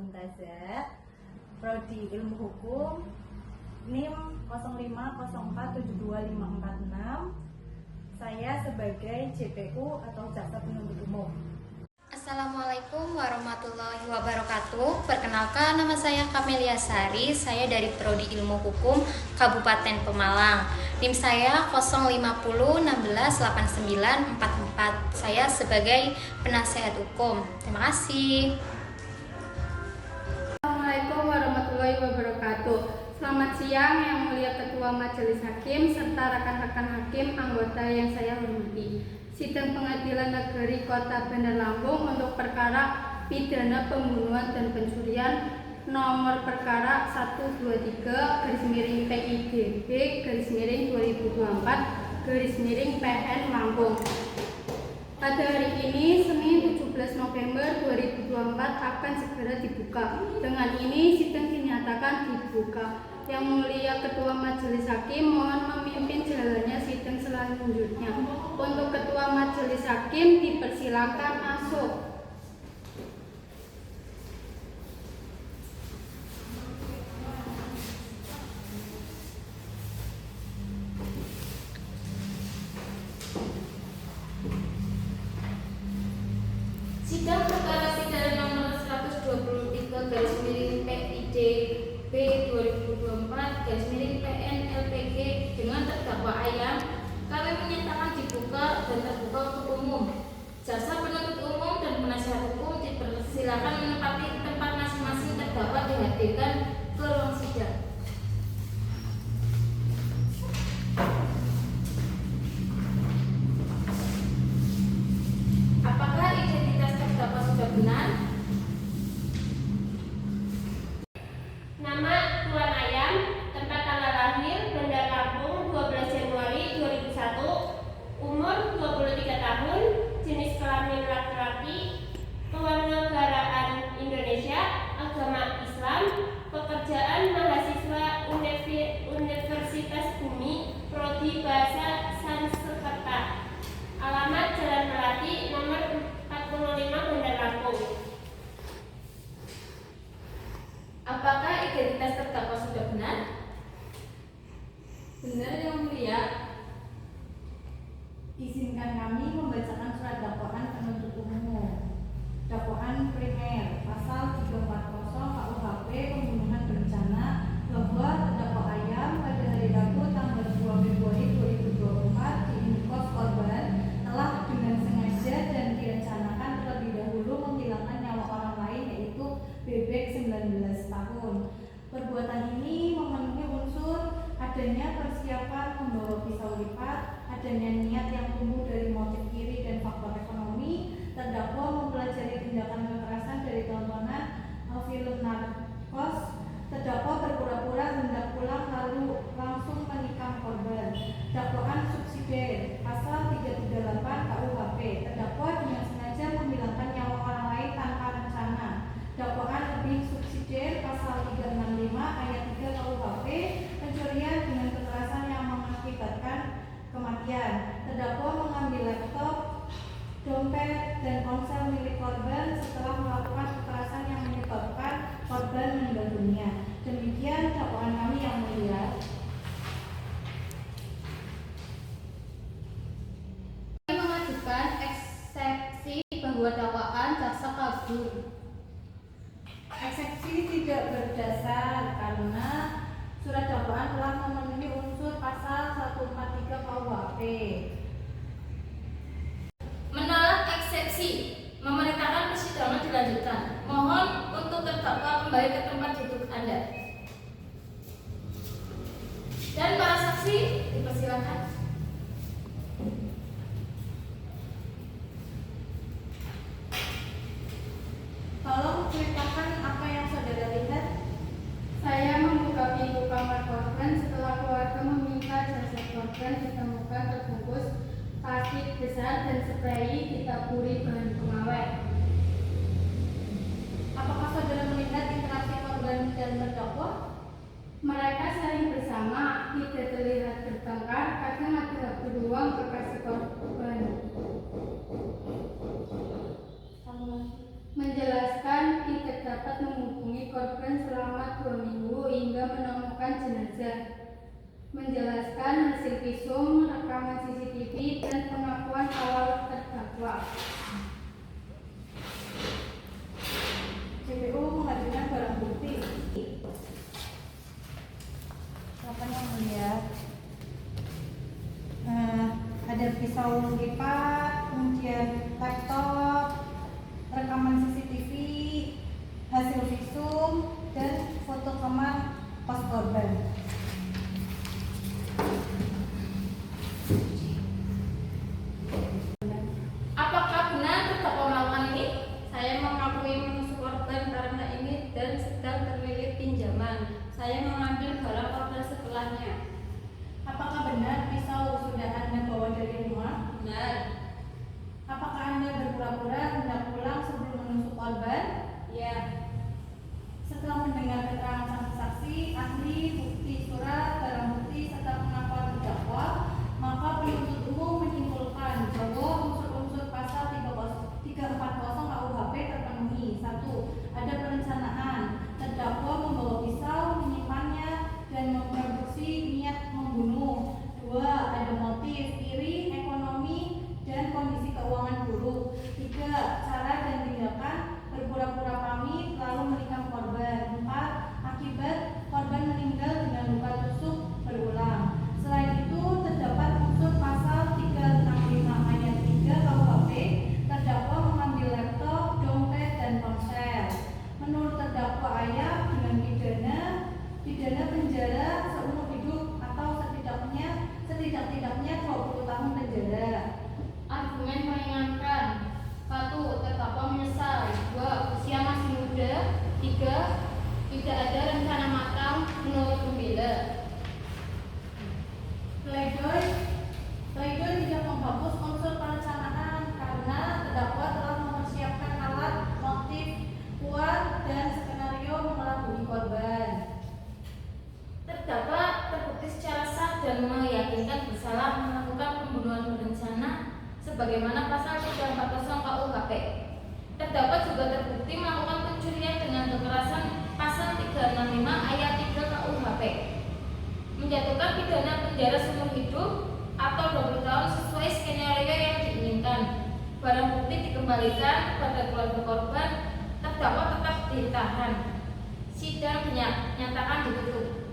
Mumtazah, Prodi Ilmu Hukum, NIM 05047256. Saya sebagai JPU atau Jaksa Penuntut Umum. Assalamualaikum warahmatullahi wabarakatuh. Perkenalkan, nama saya Kamelia Sari. Saya dari Prodi Ilmu Hukum Kabupaten Pemalang. NIM saya 050168944. Saya sebagai penasehat hukum. Terima kasih. Assalamualaikum warahmatullahi wabarakatuh. Selamat siang Yang Mulia Ketua Majelis Hakim serta rekan-rekan hakim anggota yang saya hormati. Sidang Pengadilan Negeri Kota Bandar Lampung untuk perkara pidana pembunuhan dan pencurian nomor perkara 123/PIDB/2024/PN Lampung. Pada hari ini, Senin 17 November 2024 akan segera dibuka. Dengan ini, sidang dinyatakan dibuka. Yang Mulia Ketua Majelis Hakim mohon memimpin jalannya sidang selanjutnya. Untuk Ketua Majelis Hakim dipersilakan masuk. Sidang perkara pidana nomor 123/PIDB/2024/PN LPG dengan terdakwa Ayam kami menyatakan dibuka dan terbuka untuk umum. Jaksa penuntut umum dan penasihat hukum dipersilakan menempati tempat masing-masing terdakwa dihadirkan ke ruang sidang. Apakah identitas terdakwa sudah benar? Nama Tuan Ayam, tempat tanggal lahir Bandar Lampung 12 Januari 2001, umur 23 tahun, jenis kelamin laki-laki, kewarganegaraan Indonesia, agama Islam, pekerjaan mahasiswa Universitas Bumi, Prodi Bahasa Sanskerta, alamat Jalan Melati nomor 45 Bandar Lampung. Apakah identitas terdakwa sudah benar? Benar, Yang Mulia. Izinkan kami membacakan surat dakwaan penuntut umum. Dakwaan primer pasal 340 KUHP pembunuhan berencana bahwa terdakwa Ayam pada hari Rabu tanggal 2 Februari 2024 di indikos korban telah dengan sengaja dan direncanakan terlebih dahulu menghilangkan nyawa orang lain, yaitu bebek 19 tahun. Perbuatan ini memenuhi unsur adanya persiapan membawa pisau lipat, adanya niat yang tumbuh dari motif iri dan faktor ekonomi, terdakwa mempelajari tindakan kekerasan dari tontonan film narkos, terdakwa berpura-pura hendak pulang lalu langsung menikam korban. Dakwaan subsidiar pasal 338 KUHP, terdakwa dengan sengaja menghilangkan nyawa orang lain tanpa rencana. Dakwaan lebih subsidiar pasal 365 ayat 3 KUHP, pencurian dengan kekerasan yang mengakibatkan kematian. Terdakwa mengambil laptop, dompet, dan ponsel milik korban setelah melakukan kekerasan yang menyebabkan korban meninggal dunia. Demikian dakwaan kami, Yang Mulia. Kami mengajukan eksepsi bahwa dakwaan jaksa kabur. Eksepsi tidak berdasar karena surat dakwaan telah memenuhi unsur pasal 143 KUHP. Menolak eksepsi, memerintahkan persidangan dilanjutkan. Mohon untuk terdakwa kembali ke tempat duduk Anda. Dan para saksi dipersilakan. Tolong ceritakan apa yang saudara lihat. Saya membuka pintu kamar korban setelah keluarga meminta jasad korban ditemukan terbungkus plastik besar dan spray ditaburi bahan pengawet. Apakah saudara melihat interaksi korban dan terdakwa? Mereka saling bersama, tidak terlihat bertengkar, kadang ada beruang kekasih korban. Menjelaskan tidak dapat menghubungi jenazah, menjelaskan hasil visum, rekaman CCTV, dan pengakuan awal terdakwa. JPU mengajukan barang bukti. Siapa yang melihat? Ada pisau lipat, kemudian laptop, rekaman CCTV, hasil visum, dan foto kamar pas korban. Apakah benar terdakwa melakukan ini? Saya mengakui menusuk korban karena ini dan sedang terlilit pinjaman. Saya mengambil barang korban setelahnya. Apakah benar pisau sudah Anda bawa dari rumah? Benar. Apakah Anda berpura-pura hendak pulang sebelum menusuk korban? Ya. Setelah mendengar keterangan saksi-saksi, ahli, bukti surat, barang bukti, serta pengakuan terdakwa, maka penuntut umum menyimpulkan bahwa unsur-unsur pasal 340 KUHP terpenuhi. 1. Ada perencanaan. Terdakwa membawa pisau, menyimpannya, dan memproduksi niat membunuh. 2. Ada motif, iri, ekonomi, dan kondisi keuangan buruk. 3. Cara dan tindakan berpura-pura pamit lalu menikam korban. 4. Akibat korban meninggal dengan luka tusuk berulang. Selain itu terdapat unsur pasal 365 ayat 3 KUHP. Terdakwa mengambil laptop, dompet, dan ponsel. Menurut terdakwa Ayap dengan pidana penjara seumur hidup atau setidak-tidaknya 20 tahun penjara. Argumen meringankan. 1. Terdakwa menyesal. 2. Usia masih muda. 3. Tidak ada rencana matang menurut pembela. Pledoi tidak menghapus unsur perencanaan karena terdakwa telah mempersiapkan alat, motif kuat, dan skenario mengelabui korban. Terdakwa terbukti secara sah dan meyakinkan bersalah melakukan pembunuhan berencana sebagaimana pasal 340 KUHP. Terdakwa juga terbukti melakukan pencurian dengan kekerasan pasal 365 ayat 3 KUHP. Menjatuhkan pidana penjara seumur hidup atau 20 tahun sesuai skenario yang diinginkan. Barang bukti dikembalikan kepada keluarga korban. Terdakwa tetap ditahan. Sidang dinyatakan ditutup.